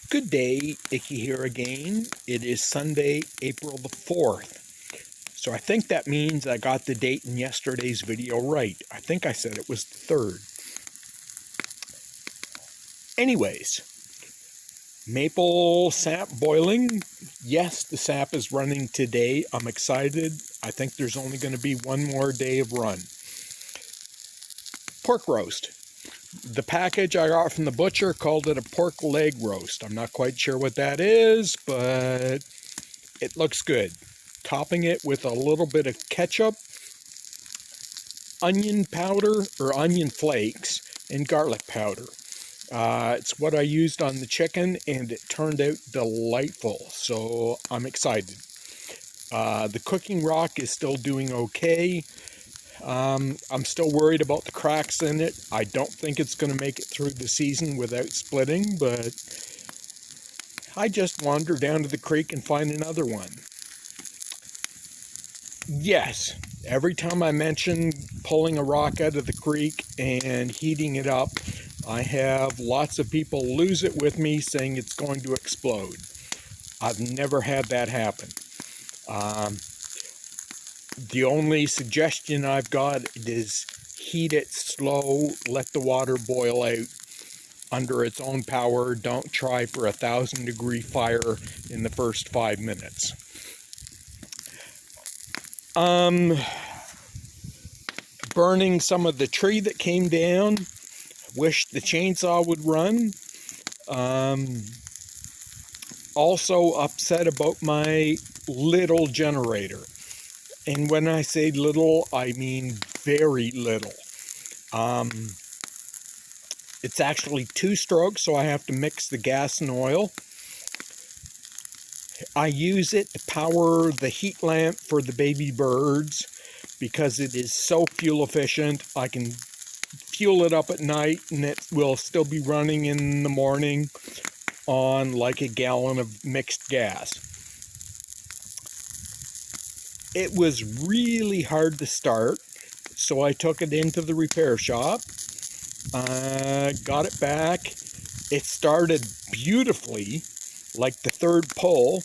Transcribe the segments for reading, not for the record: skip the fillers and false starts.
Good day, Icky here again. It is Sunday, April the 4th. So I think that means I got the date in yesterday's video right. I think I said it was the 3rd. Anyways, maple sap boiling. Yes, the sap is running today. I'm excited. I think there's only going to be one more day of run. Pork roast. The package I got from the butcher called it a pork leg roast. I'm not quite sure what that is, but it looks good. Topping it with a little bit of ketchup, onion powder or onion flakes, and garlic powder. It's what I used on the chicken, and it turned out delightful, so I'm excited. The cooking rock is still doing okay. I'm still worried about the cracks in it. I don't think it's going to make it through the season without splitting, but I just wander down to the creek and find another one. Yes, every time I mention pulling a rock out of the creek and heating it up, I have lots of people lose it with me saying it's going to explode. I've never had that happen. The only suggestion I've got is heat it slow, let the water boil out under its own power. Don't try for 1,000-degree fire in the first 5 minutes. Burning some of the tree that came down. Wish the chainsaw would run. Also upset about my little generator. And when I say little, I mean very little. It's actually 2 strokes, so I have to mix the gas and oil. I use it to power the heat lamp for the baby birds because it is so fuel efficient. I can fuel it up at night and it will still be running in the morning on like a gallon of mixed gas. It was really hard to start, so I took it into the repair shop. Got it back. It started beautifully, like the 3rd pull,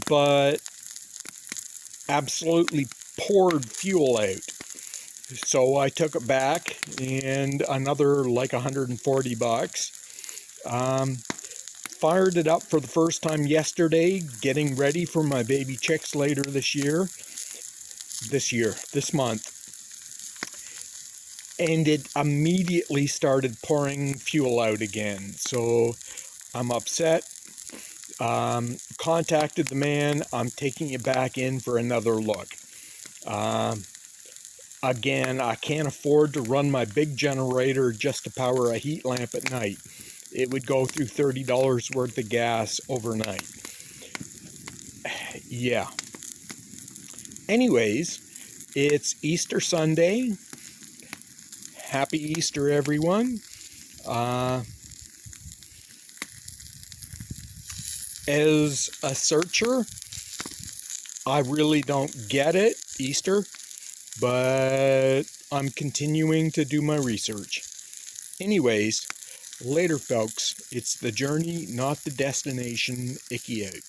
but absolutely poured fuel out. So I took it back, and another like $140. Fired it up for the first time yesterday, getting ready for my baby chicks later this month. And it immediately started pouring fuel out again. So I'm upset. Contacted the man. I'm taking it back in for another look. Again, I can't afford to run my big generator just to power a heat lamp at night. It would go through $30 worth of gas overnight. Yeah. Anyways, it's Easter Sunday. Happy Easter, everyone. As a searcher, I really don't get it, Easter, but I'm continuing to do my research. Anyways, later folks, it's the journey, not the destination. Icky out.